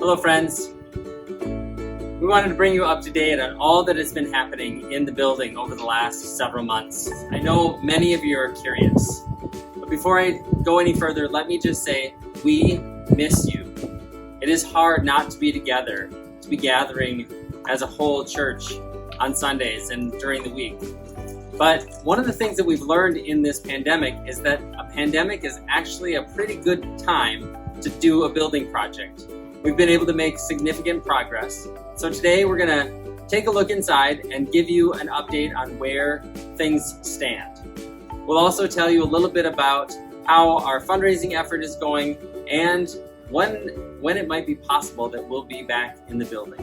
Hello friends. We wanted to bring you up to date on all that has been happening in the building over the last several months. I know many of you are curious, but before I go any further, let me just say we miss you. It is hard not to be together, to be gathering as a whole church on Sundays and during the week. But one of the things that we've learned in this pandemic is that a pandemic is actually a pretty good time to do a building project. We've been able to make significant progress. So today we're gonna take a look inside and give you an update on where things stand. We'll also tell you a little bit about how our fundraising effort is going and when it might be possible that we'll be back in the building.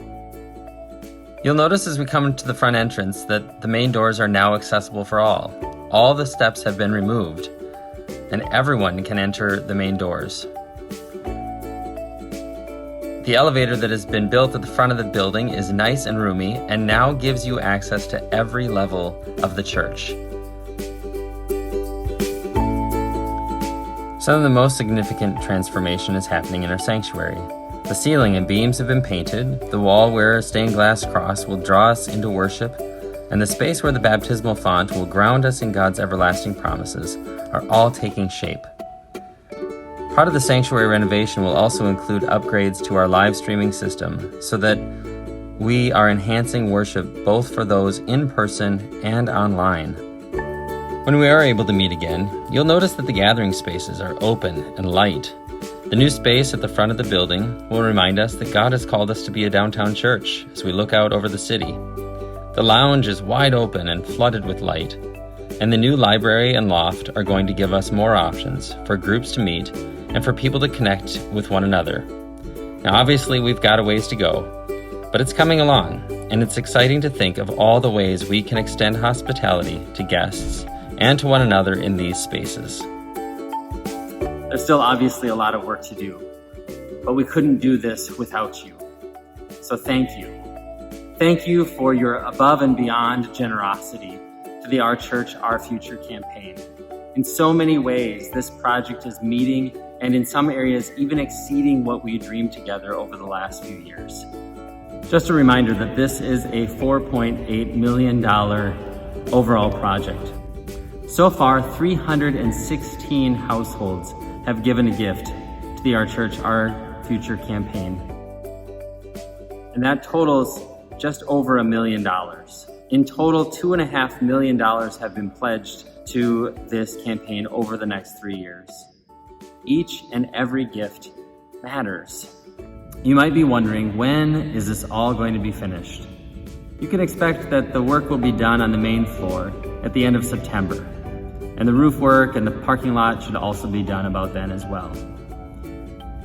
You'll notice as we come into the front entrance that the main doors are now accessible for all. All the steps have been removed, and everyone can enter the main doors. The elevator that has been built at the front of the building is nice and roomy and now gives you access to every level of the church. Some of the most significant transformation is happening in our sanctuary. The ceiling and beams have been painted, the wall where a stained glass cross will draw us into worship, and the space where the baptismal font will ground us in God's everlasting promises are all taking shape. Part of the sanctuary renovation will also include upgrades to our live streaming system so that we are enhancing worship both for those in person and online. When we are able to meet again, you'll notice that the gathering spaces are open and light. The new space at the front of the building will remind us that God has called us to be a downtown church as we look out over the city. The lounge is wide open and flooded with light, and the new library and loft are going to give us more options for groups to meet and for people to connect with one another. Now obviously we've got a ways to go, but it's coming along, and it's exciting to think of all the ways we can extend hospitality to guests and to one another in these spaces. There's still obviously a lot of work to do, but we couldn't do this without you. So thank you. Thank you for your above and beyond generosity to the Our Church, Our Future campaign. In so many ways, this project is meeting and in some areas even exceeding what we dreamed together over the last few years. Just a reminder that this is a $4.8 million overall project. So far, 316 households have given a gift to the Our Church, Our Future campaign. And that totals just over $1 million. In total, $2.5 million have been pledged to this campaign over the next 3 years. Each and every gift matters. You might be wondering, when is this all going to be finished? You can expect that the work will be done on the main floor at the end of September. And the roof work and the parking lot should also be done about then as well.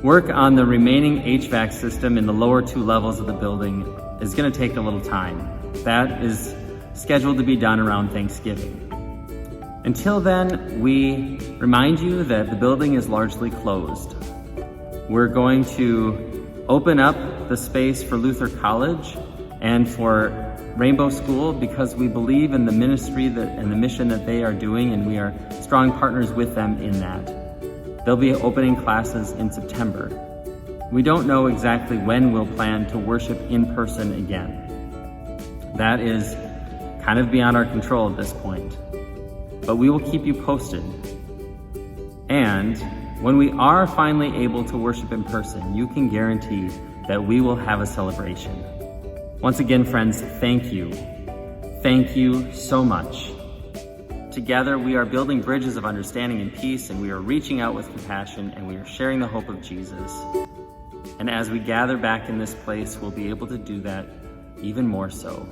Work on the remaining HVAC system in the lower 2 levels of the building is going to take a little time. That is scheduled to be done around Thanksgiving. Until then, we remind you that the building is largely closed. We're going to open up the space for Luther College and for Rainbow School because we believe in the ministry and the mission that they are doing, and we are strong partners with them in that. They'll be opening classes in September. We don't know exactly when we'll plan to worship in person again. That is kind of beyond our control at this point, but we will keep you posted. And when we are finally able to worship in person, you can guarantee that we will have a celebration. Once again, friends, thank you. Thank you so much. Together, we are building bridges of understanding and peace, and we are reaching out with compassion, and we are sharing the hope of Jesus. And as we gather back in this place, we'll be able to do that even more so.